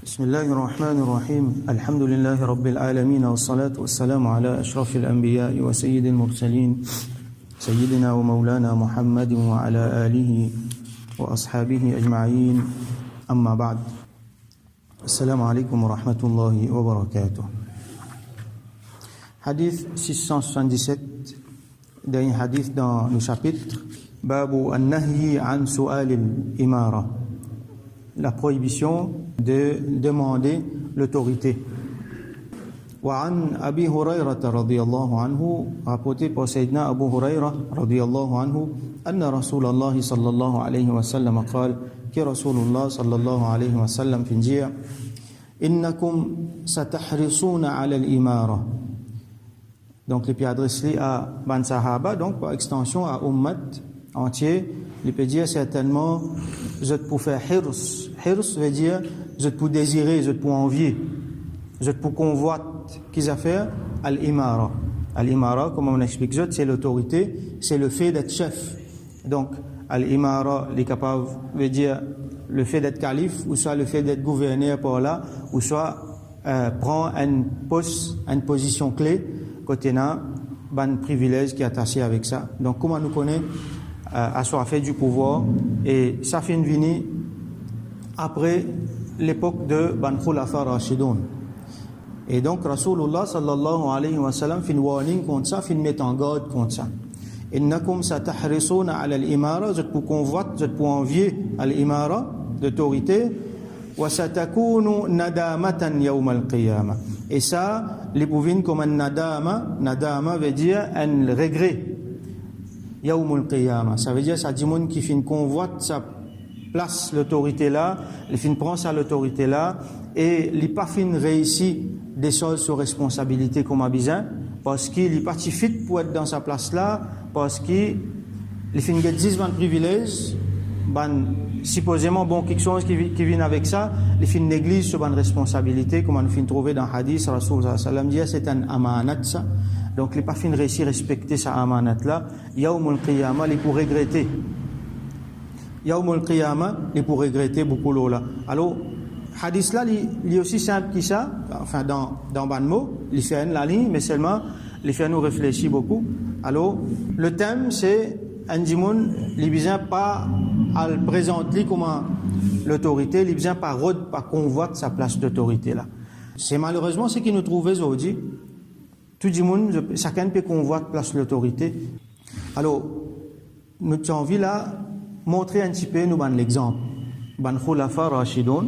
بسم الله الرحمن الرحيم الحمد لله رب العالمين والصلاة والسلام على أشرف الأنبياء وسيد المرسلين سيدنا ومولانا محمد وعلى آله وأصحابه أجمعين أما بعد السلام عليكم ورحمة الله وبركاته. Hadith 677 d'un hadith dans le chapitre Babu an-nahyi an su'al al-imara, la prohibition de demander l'autorité. وعن أبي هريرة رضي الله عنه, rapporté par Sayyidina Abu Huraira رضي الله عنه أن رسول الله صلى الله عليه وسلم قال que Rasulullah صلى الله عليه وسلم finjia إنكم ستحرصون على الإمارة. Donc il peut adresser à Ban Sahaba, donc par extension à Ummat entier. Il peut dire certainement vous êtes pour faire hirs. Hirs veut dire vous êtes pour désirer, vous êtes pour envier, vous êtes pour convoiter. Qu'est-ce à faire? Al-Imara. Al-Imara, comme on explique, c'est l'autorité, c'est le fait d'être chef. Donc Al-Imara, les capables veut dire le fait d'être calife, ou soit le fait d'être gouverneur par là, ou soit prend un poste, une position clé, côté n'a ban privilège qui est attaché avec ça. Donc comment nous connaît assoiffé du pouvoir, et ça fait une vini après l'époque de Ban Khulafa Rashidun. Et donc Rasulullah sallallahu alayhi wa sallam fait une warning contre ça, fait une mise en garde contre ça. Innakum satahrisuna ala al-imara, vous êtes pour convoiter, vous êtes pour envier al-imara, l'autorité, wa satakunu nadamatan yawm al-qiyamah. Et ça, les pouvines comme un nadama veut dire un regret. Yawm al-qiyamah, ça veut dire ça dit monde qui fait une convoite, ça place l'autorité là, il fin prend sa l'autorité là, et il pas fin réussi des choses sur responsabilité comme à besoin, parce qu'il est parti fit pour être dans sa place là, parce qu'il fin get 10 ban privilèges, ban supposément bon quelque chose qui vient avec ça, il fin néglige sur ban responsabilité, comme on fin trouver dans hadith Rasul sallallahu alayhi wa sallam dit c'est un amanat ça. Donc il pas fin réussi respecter sa amanat là, yawmul qiyamah il pour regretter. Yawmul qiyamah il pour regretter beaucoup là. Alors hadith là il est aussi simple que ça, enfin dans ban mot, il fait la ligne mais seulement il fait nous réfléchir beaucoup. Alors le thème c'est un dimoun il besoin pas à le présenter comme l'autorité, il besoin pas rôde pas convoite sa place d'autorité là. C'est malheureusement ce qui nous trouve aujourd'hui. Tout le monde, chacun peut convoiter place l'autorité. Alors, nous avons envie là montrer un petit peu nous l'exemple. Ban Khulafa Rashidun,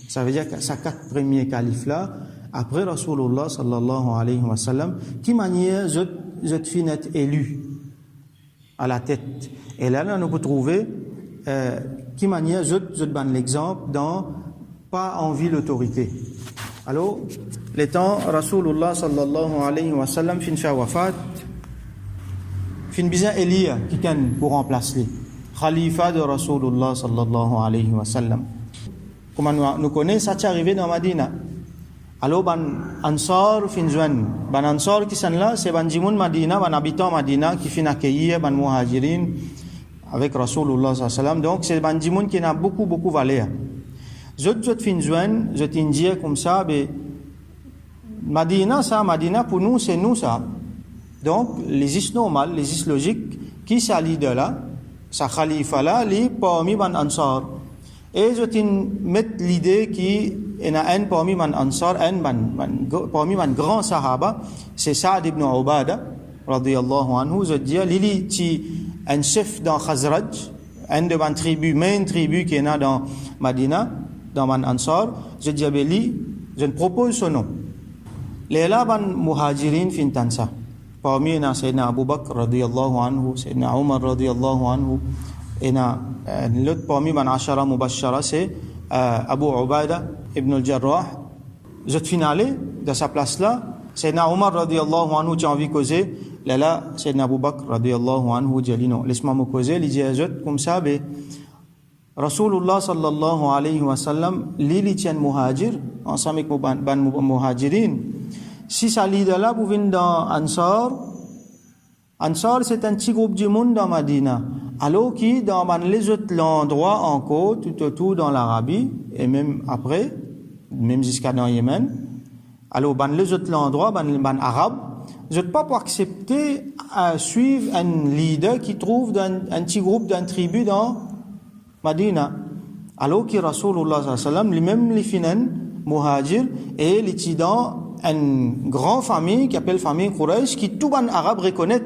ça veut dire que ces 4 premiers califes là, après Rasulullah sallallahu alayhi wa sallam, qui manière je fin être élu à la tête. Et là, nous pouvons trouver qui manière je ban l'exemple dans pas envie l'autorité. Alors, le temps Rasulullah sallallahu alayhi wa sallam fin fait wafat, fin bien Elia qui can pour remplacer khalifa de Rasulullah sallallahu alayhi wa sallam. Comme nous connaissons, ça est arrivé dans Madina. Alors ban ansar fin joine, ban ansar qui sont là, c'est ban jimoun Madina, ban habitant Madina qui fin accueillir ban muhajirin avec Rasulullah sallallahu alayhi wa sallam. Donc c'est ban jimoun qui a beaucoup valeur. Je fin joine, je t'indique comme ça, mais Madina pour nous, c'est nous ça. Donc, les is normal, les is logiques, qui s'allient de là, sa khalifa là, les parmi man ansar. Et je mets l'idée qui est un parmi man ansar, parmi man grand sahaba, c'est Sa'd ibn Ubada, radiyallahu anhu, je dis, Lili, qui un chef dans Khazraj, un de man tribu, main tribu qui est là dans Madina, dans man ansar, je dis, je propose son nom. Les là ban muhajirin fintan ça. Parmi na Sayyidina Abu Bakr radiyallahu anhu, Sayyidina Umar radiyallahu anhu, et na l'autre parmi ban ashara mubashara c'est Abu Ubaida ibn al-Jarrah. Je finale de sa place là, Sayyidina Umar radiyallahu anhu qui a envie de causer, là Sayyidina Abu Bakr radiyallahu anhu dit non, laisse-moi me causer, il dit comme ça, mais Rasulullah sallallahu alayhi wa sallam li tient muhajir ensemble avec ban muhajirin. Si ça lit de là, vous venez dans Ansar. Ansar, c'est un petit groupe du monde dans Madina. Alors qui, dans les autres endroits encore, tout autour dans l'Arabie, et même après, même jusqu'à dans Yémen. Alors, les autres endroits, ban arabes, je ne peux pas accepter à suivre un leader qui trouve un petit groupe d'une tribu dans Madina. Alors que Rasulullah sallallahu alayhi wa sallam, lui-même, les finan, muhajir, et les dans une grande famille qui appelle famille Quraysh, qui tout ban arabe reconnaît.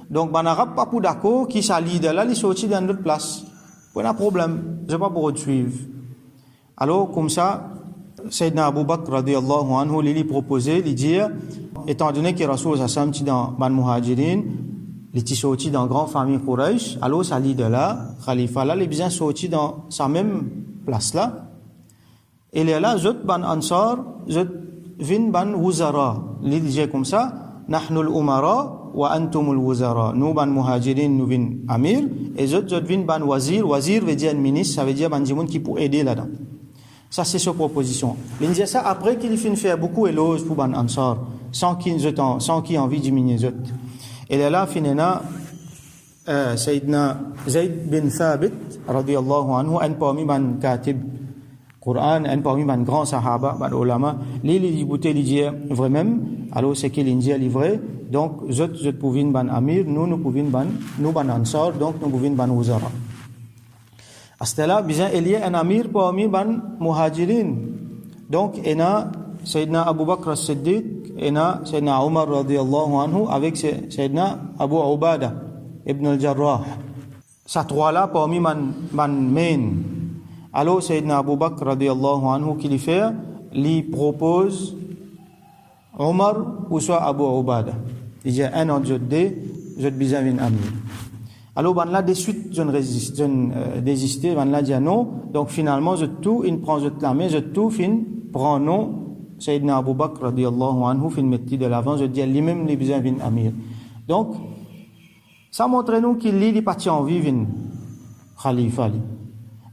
Donc, ban arabe pas pour d'accord, qui sa leader là, il sorti dans notre place. Pas de problème, je ne pas pour suivre. Alors, comme ça, Sayyidina Abu Bakr radiyallahu anhu, lui proposait, lui dire, étant donné que Rasulullah sallallahu alayhi wa sallam, dans ban muhajirin, il est sorti dans grande famille Quraysh, alors sa leader là, Khalifa là, il est bien sorti dans sa même place là. Et là, zot ban ansar, zot vin ban wuzara. Il dit comme ça, nahnu al-umara wa antum al-wuzara. Nous ban muhajirin, nous vin amir, et zot vin ban wazir. Wazir veut dire ministre, ça veut dire ban djimoun qui peut aider là-dedans. Ça, c'est sa proposition. Il dit ça après qu'il fin faire beaucoup éloges pour ban ansar, sans qu'il ait envie de diminuer zot. Et là, finalement, Sayyidina Zayd bin Thabit, radiyallahu anhu, un parmi ban katib Coran, un parmi ban grand sahaba, ban ulama, il dit vraiment, alors c'est qu'il dit livré, donc, je pouvais ban amir, nous pouvons ban ansar, donc nous pouvons ban wuzara. À ce là, bien, il y a un amir parmi ban muhajirin. Donc, il y a Sayyidina Abu Bakr as-Siddiq, et Sayyidina Omar radiyallahu anhu avec Sayyidina Abu Ubada ibn al-Jarrah. Ces trois-là parmi man main. Alors Sayyidina Abu Bakr radiyallahu anhu qui lui fait, lui propose Omar ou soit Abu Ubada. Il dit un an de je besoin d'un amir. Alors ban là de suite je désisté, ban là dit non. Donc finalement je tout il prend la main, je tout fin prend non. Sayyidina Abu Bakr radiyallahu anhu fin metti de l'avant, je dis lui-même les besoin d'un amir. Donc ça montre nous qu'il est parti en vie vin khalifa.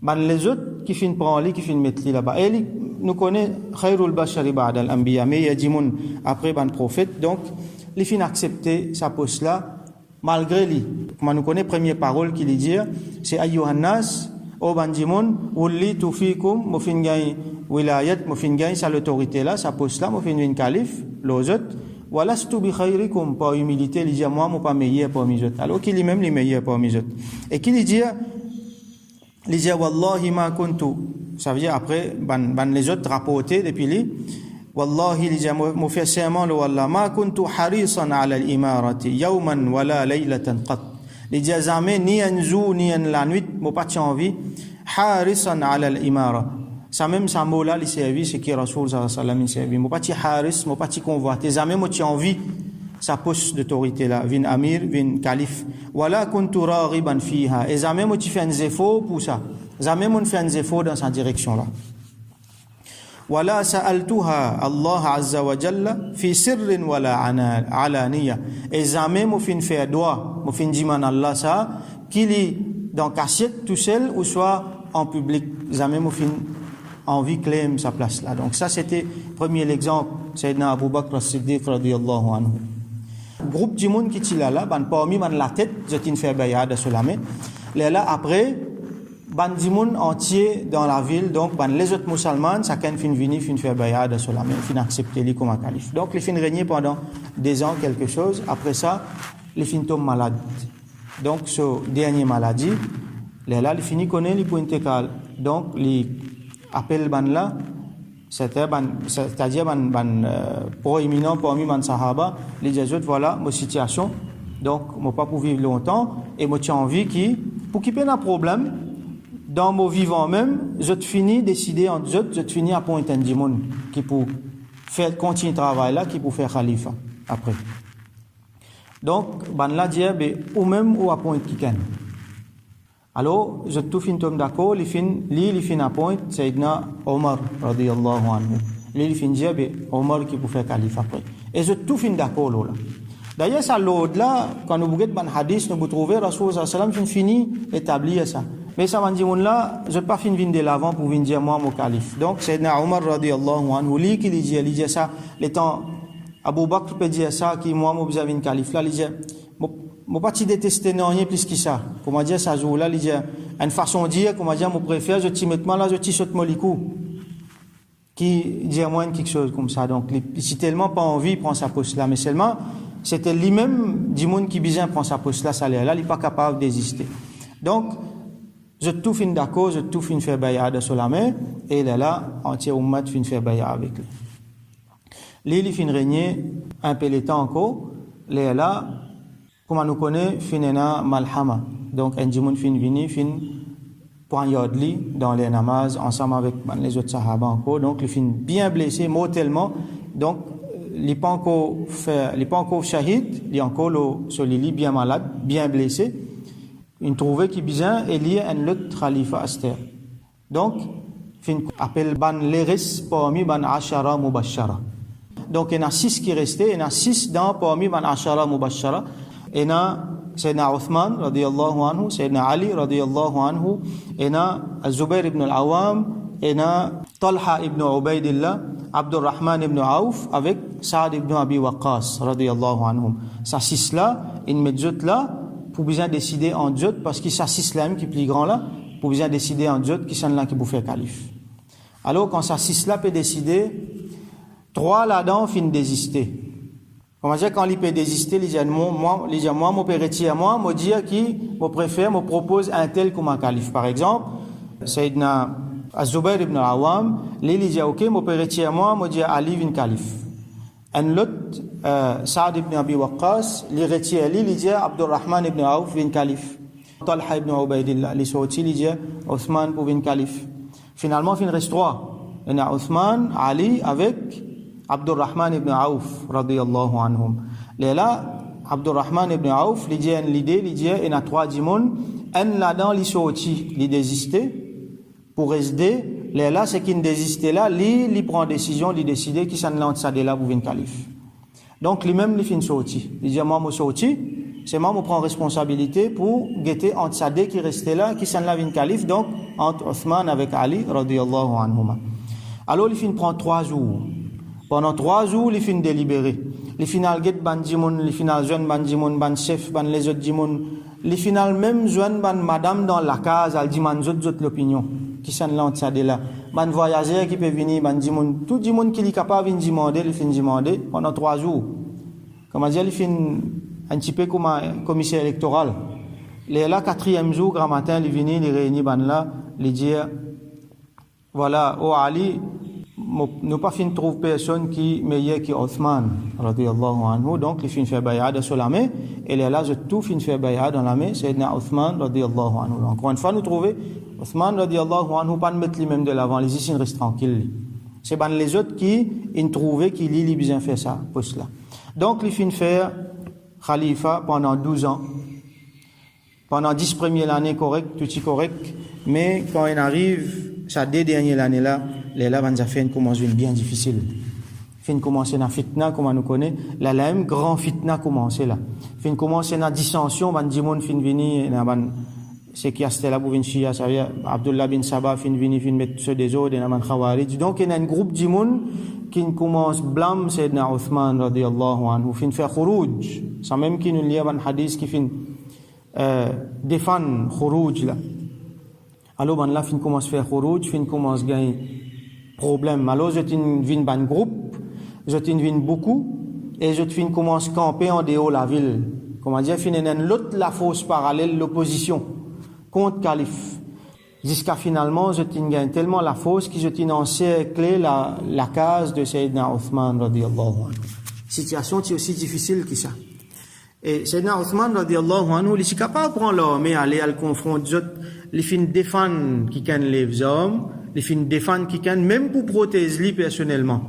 Ben les autres qui fin prend lui qui fin mettre là-bas. Et nous connaît khairul bashari ba'da al-anbiya, mais il y a dimoun après ban prophète, donc les fin accepter sa poste là malgré lui. Comme nous connaît première parole qu'il dit, c'est ayyuhan nas o ban dimoun wallitu fikum mo fin gagne wilayat, mo fin gagne sa l'autorité là, sa poste là, mo fin vin calife, les autres walastu bi khairikum, par humilité, il dit moi pas meilleur parmi les autres. Alors qu'il est même les meilleurs parmi les autres. Et qu'il dit wallahi ma kuntu, ça veut dire après ban les autres rapportés depuis lui, wallahi il dit mo fait serment le wallah ma kuntu harisan ala al-imarati yawman wala laylatan qat. Il dit jamais ni un jour ni un la nuit mo pas envie harisan ala al-imara. Ça même ça mot là les services c'est qui Rasoul sallallahu alayhi wa sallam servi mo pas haris mo pas convoiter jamais mo envie sa poste d'autorité là, vin amir, vin calife. Wala kuntu raghiban fiha. Et jamais moi tu fais un effort pour ça. Jamais moi fait un effort dans sa direction là. Wala sa'altuha Allah azza wa jalla fi sirrin wala alaniya. Et jamais moi fin faire droit, moi fin dire Allah ça qu'il est dans cachette tout seul ou soit en public. Jamais moi fin envie claim sa place là. Donc ça c'était premier exemple, Sayyidina Abu Bakr as-Siddiq radiyallahu anhu. Groupe de monde qui est là, ban parmi ban la tête, je t'ai fait bayad sur la main. Là après, ban de monde entier dans la ville, donc ban les autres musulmans, chacun fin venir, fin faire bayad sur la main, fin accepter lui comme un calife. Donc les fin régner pendant des ans quelque chose. Après ça, les fin tombent malades. Donc ce dernier maladie, là les fini connaît les points cal. Donc les appel ban là. C'est-à-dire proéminent parmi les sahaba, les jésuites, voilà ma situation, donc je ne peux pas vivre longtemps et je tiens envie pour qu'il y ait un problème dans mon vivant même, je finis décider en je finis à appointer un djimoun qui pour faire continuer le travail là, qui pour faire khalifa après. Donc ban là dire ou même ou appointer quelqu'un. Alors, je tout fin tom d'accord, li fin appoint Sayyidina Omar radiyallahu anhu. Li fin dire Omar qui pour faire calife après. Et je tout fin d'accord là. D'ailleurs ça l'autre là quand nous bouget ban hadith nous trouver Rasoul sallallahu alayhi wa sallam fini établir ça. Mais ça m'a dit là, je pas fin de l'avant pour venir dire moi mon calife. Donc Sayyidina Omar radiyallahu anhu li qui dit ça les temps Abu Bakr peut dire ça qui moi besoin de calife là, il dit moi pas détester rien plus que ça. Comment dire ça jour là, il dit une façon de dire comment dire moi préfère je t'y mets là je t'y saute mon licou. qui dit à moins quelque chose comme ça. Donc, si tellement pas envie, il prend sa poste là. Mais seulement, c'était lui-même, du monde qui bien prend sa poste là, ça l'est là, il n'est pas capable d'exister. Donc, je tout fin d'accord, je tout fin faire bayad sur la main, et il est là, entier ummat fin faire bayad avec lui. Il fin régner un peu les temps encore, il est là, comme on nous connaît, finena malhama. Donc, un djimoun fin vini, fin poignardli dans les namazes, ensemble avec les autres sahaba encore. Donc, il fin bien blessé, mortellement. Donc, il n'est pas encore shahid, il est encore sur le lit, bien malade, bien blessé. Il trouvait qu'il bien et lié un autre khalifa Aster. Donc, fin appelle ban l'eris parmi ban ashara mubashara. Donc, il y en a 6 qui restaient, il y en a 6 dans parmi ban ashara mubashara. Il y en a Sayyidina Uthman radiyallahu anhu, Sayyidina Ali radiyallahu anhu, il y en a Zubair ibn al-Awam, il y en a Talha ibn Ubaidillah, Abdurrahman ibn Auf avec Saad ibn Abi Waqqas radiyallahu anhum. Ça 6 là, ils mettent d'autres là pour bien décider en d'autres parce qu'ils s'assistent là même qui est plus grand là pour bien décider en d'autres qui sont là qui vous fait calife. Alors quand ça 6 là peut décider 3 là-dedans fin désister. On va dire quand il peut désister, il dit moi mon père moi, me dire qui me préfère, me propose un tel comme un calife. Par exemple, Sayyidina Az-Zubair ibn al-Awam, il dit OK, mon père moi, me dit Ali vin calife. Un autre Saad ibn Abi Waqqas, il dit Abdurrahman ibn Auf vin calife. Talha ibn Ubaidillah, il sorti, il dit Othman pour vin calife. Finalement, il reste 3. Il y a Othman, Ali avec Abdurrahman ibn Auf radiyallahu anhum. Là, Abdurrahman ibn Auf, il dit l'idée, il y a 3 djimoun, un là-dedans, il sorti, il désisté pour rester. Là, c'est qu'il désisté là, il prend décision, il décide qui s'en lance ça de là pour venir calife. Donc, lui-même, il fin sorti. Il dit, moi, je sorti, c'est moi, je prends responsabilité pour guetter entre Sadé qui restait là, qui s'en l'a vin calife, donc, entre Othman avec Ali, radiyallahu anhuma. Alors, il fin prend 3 jours. Pendant 3 jours, il fin délibéré. Les final get ban djimoun, les final jeune ban djimoun, ban chef, ban les autres djimoun. Les final même jeune ban madame dans la case, elle dit man autres l'opinion. Qui s'en lance ça de là. Ban voyageur qui peut venir, ban djimoun. Tout djimoun qui est capable de demander, il fin demander pendant 3 jours. Comment dire, il fin un petit peu comme un commissaire électoral. Les là, 4e jour, grand matin, il vient, il réunit ban là, il dit, voilà, oh Ali, nous pas fin trouve personne qui meilleur que Othman radiyallahu anhu, donc il fin fait bayad sur la main et là je tout fin fait bayad dans la main Sayyidina Othman radiyallahu anhu. Encore une fois nous trouver Othman radiyallahu anhu pas mettre lui même de l'avant, les ici reste tranquille. C'est ban les autres qui ils trouvaient qu'il il bien fait ça poste là. Donc il fin faire khalifa pendant 12 ans. Pendant 10 premières années correct, tout est correct, mais quand il arrive sa 2 dernières années là, les là van fait une commence bien difficile. Fin commencer na fitna comme on nous connaît, la même grand fitna commencer là. Fin commencer na dissension, ban djimoun fin vini na ban c'est qui a c'était là pour venir chia, ça veut Abdullah bin Sabah fin vini fin mettre ceux des autres na ban khawarij. Donc il y a un groupe djimoun qui commence blâme Sayyidina Uthman radiyallahu anhu fin faire khuruj. Ça même qui nous lit un hadith qui fin défendre khuruj là. Alors ben là fin commence faire khuruj, fin commence gagner problème. Alors je t'in vinn ban groupe, je t'in vinn beaucoup et je t'in commence camper en dehors la ville. Comment dire, fin en l'autre la force parallèle l'opposition contre calife. Jusqu'à finalement je t'in gagne tellement la force que je t'in encerclé la case de Sayyidina Uthman radiyallahu anhu. Situation qui est aussi difficile que ça. Et Sayyidina Uthman radiyallahu anhu, il est capable de prendre l'armée, aller à le confronter, les fins défendre qui can les hommes, les fins défendre qui can même pour protéger lui personnellement.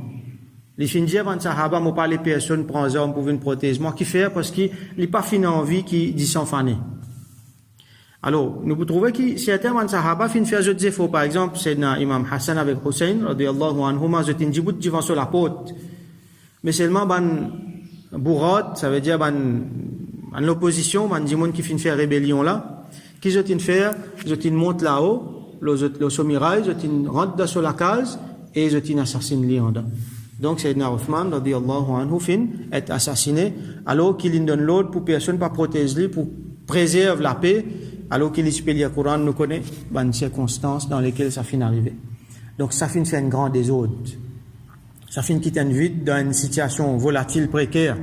Les fins dire avant sahaba moi pas les personnes prend les hommes pour une protéger moi qui fait parce qu'il n'est pas fin envie qui dit s'en faner. Alors nous pouvons trouver que certains avant sahaba fin faire d'autres efforts, par exemple Sayyidina Imam Hassan avec Hussein radiyallahu anhuma je tin djibout devant sur la porte. Mais seulement ban Bourat, ça veut dire en l'opposition, ban djimoun qui fin faire rébellion là. Qui je t'in faire, je t'in monte là-haut, le somirail, je t'in rentre sur la case et je t'in assassine lui en dedans. Donc Sayyidina Uthman radiyallahu anhu fin est assassiné alors qu'il donne l'ordre pour personne pas protéger lui, pour préserver la paix, alors qu'il explique le Coran nous connaît les circonstances dans lesquelles ça fin arrivé. Donc ça finit faire un grand désordre. Ça finit quitter une vide dans une situation volatile, précaire.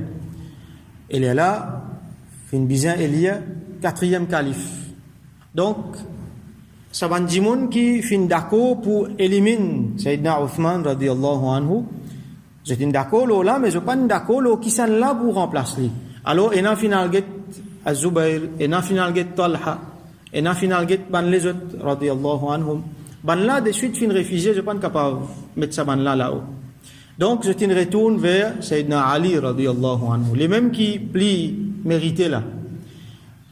Et là, fin bizarre, il y a 4e calife. Donc, ça va dire qui fin d'accord pour éliminer Sayyidina Uthman radiyallahu anhu. Je suis d'accord là, mais je ne suis pas d'accord qui sont là pour remplacer. Alors, il y a un final get Az-Zubayr, il y a un final get Talha, il y a un final get ban les autres radiyallahu anhum. Ban là, de suite, fin réfugié, je ne suis pas capable de mettre ça ban là-haut. Donc, je te retourne vers Sayyidina Ali radiyallahu anhu. Les mêmes qui plient mérité là.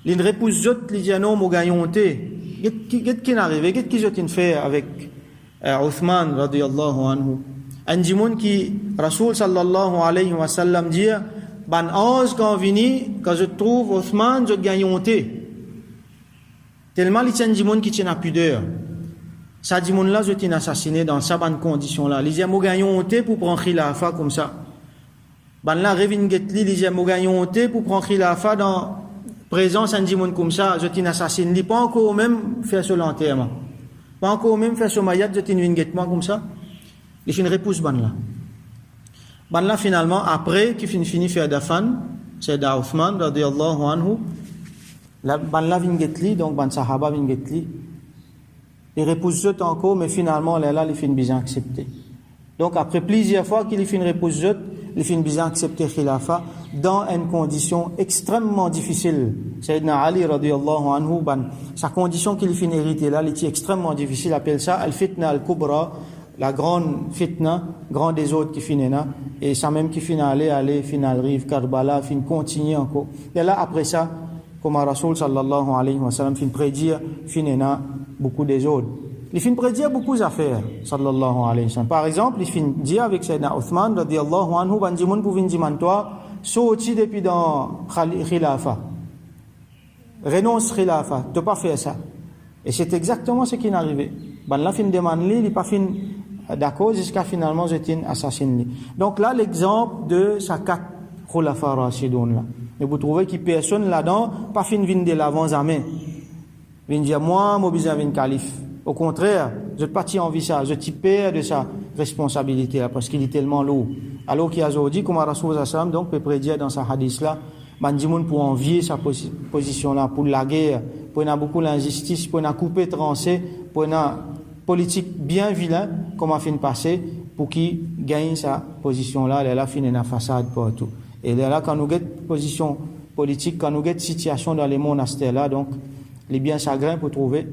Les réponses autres, les disent non, mon gagnonté. Qu'est-ce qui est arrivé? Qu'est-ce qu'ils ont fait avec Uthman radiyallahu anhu? Un djimoun qui, Rasoul sallallahu alayhi wa sallam dit, ban ange quand vini, quand je trouve Uthman, je gagnonté. Tellement il y a un djimoun qui tient à pudeur. Ça djimoun là, je t'ai assassiné dans sa bonne condition là. Il dit, mon gagnonté pour prendre khilafa comme ça. Ban là, revin getli, il dit, mon gagnonté pour prendre khilafa dans présence un djimoun comme ça, je t'ai assassiné. Il dit, pas encore même faire ce l'enterrement. Pas encore même faire ce mayat, je t'ai guettement comme ça. Il fait une repousse ban là. Ban là finalement après qui finit faire dafan, c'est Uthman radiyallahu anhu. La ban là vient getli donc ban sahaba vient getli. Il repousse tout encore mais finalement là il fait bien accepter. Donc après plusieurs fois qu'il fait une repousse tout, il fait bien accepter khilafa dans une condition extrêmement difficile. Sayyidina Ali radiyallahu anhu ban sa condition qu'il fait hériter là, elle est extrêmement difficile, appelle ça al-fitna al-kubra. La grande fitna, grand des autres qui finit là, et ça même qui finit aller, final rive, Karbala, fin continue encore. Et là, après ça, comme Rasoul sallallahu alayhi wa sallam, fin prédire, finit là, beaucoup des autres. Il fin prédire beaucoup d'affaires, sallallahu alayhi wa sallam. Par exemple, il fin dire avec Sayyidina Uthman, radiyallahu anhu, bandimoun pour venir dire, toi, sorti depuis dans Khilafa. Renonce Khilafa, tu n'as pas fait ça. Et c'est exactement ce qui est arrivé. Ben là, fin demande il n'est pas fin d'accord jusqu'à finalement je t'ai assassiné. Donc là, l'exemple de sa 4 khulafa rashidun là. Et vous trouvez qu'il personne là-dedans, pas fin vin de l'avant jamais. Vin dire moi, moi besoin vin calife. Au contraire, je pas t'y envie ça, je t'y perds de sa responsabilité là, parce qu'il est tellement lourd. Alors qu'il a dit, comme Rasoul sallam donc peut prédire dans sa hadith là, bandimoun pour envier sa position là, pour la guerre, pour y a beaucoup l'injustice, pour y a couper, trancher, pour y a politique bien vilain, comme a fait passer, pour qu'il gagne sa position là, là, fin une façade partout. Et là, quand nous avons position politique, quand nous avons situation dans les monastères là, donc, les biens chagrins pour trouver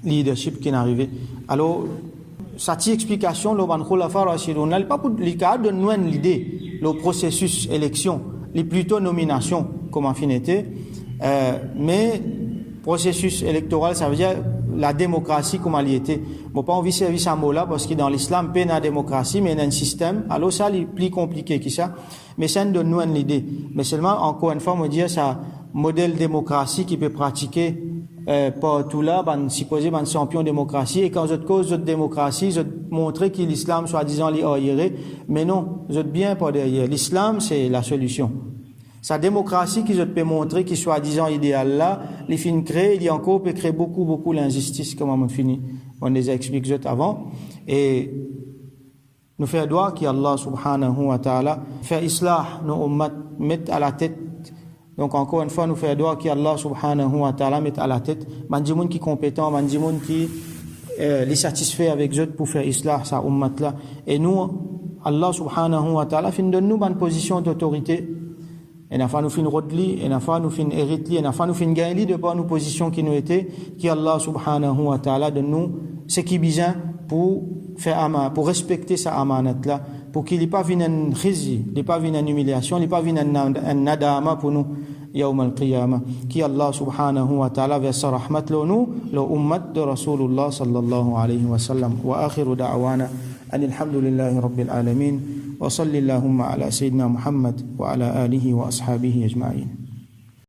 leadership qui est arrivé. Alors, cette explication, le ban khulafa rashidun, n'est pas pour le cas de nous l'idée, le processus élection, les plutôt nominations, comme en fin été, mais processus électoral, ça veut dire la démocratie comme elle y était. Bon, pas envie de servir ce mot-là parce que dans l'islam, pas la démocratie, mais il y a un système. Alors ça, c'est plus compliqué que ça. Mais ça nous donne l'idée. Mais seulement, encore une fois, on dit ça, modèle démocratie qui peut pratiquer partout là, supposé ban champion démocratie. Et quand je cause de démocratie, je montrer que l'islam, soi-disant, l'y arrière. Mais non, je bien pas derrière. L'islam, c'est la solution. Sa démocratie qui je peux montrer, qui soi-disant idéal là, les fins créés, il y a encore peut créer beaucoup l'injustice, comme on fini. On les a expliqué avant. Et nous faire droit qu'Allah subhanahu wa ta'ala fait islah, nous mettre à la tête. Donc encore une fois, nous faire droit qu'Allah subhanahu wa ta'ala mette à la tête. Mandimoun qui est compétent, mandimoun qui les satisfait avec eux pour faire islah, sa ummat là. Et nous, Allah subhanahu wa ta'ala fin donne nous une position d'autorité. Et n'a pas nous fin rodli, et n'a pas nous fin héritli, et n'a pas nous fin gagnli de par nos positions qui nous étaient, qui Allah subhanahu wa ta'ala de nous, ce qui est besoin pour faire aman, pour respecter sa amanat là, pour qu'il n'ait pas vu une khizi, il n'ait pas vu une humiliation, il n'ait pas vu un nadama pour nous, yawm al-qiyamah, qui Allah subhanahu wa ta'ala verse sa rahmat nous, le ummat de Rasulullah sallallahu alayhi wa sallam, wa akhiru da'wana, alhamdulillahi rabbil alamin. وصل اللهم على سيدنا محمد وعلى آله وأصحابه أجمعين.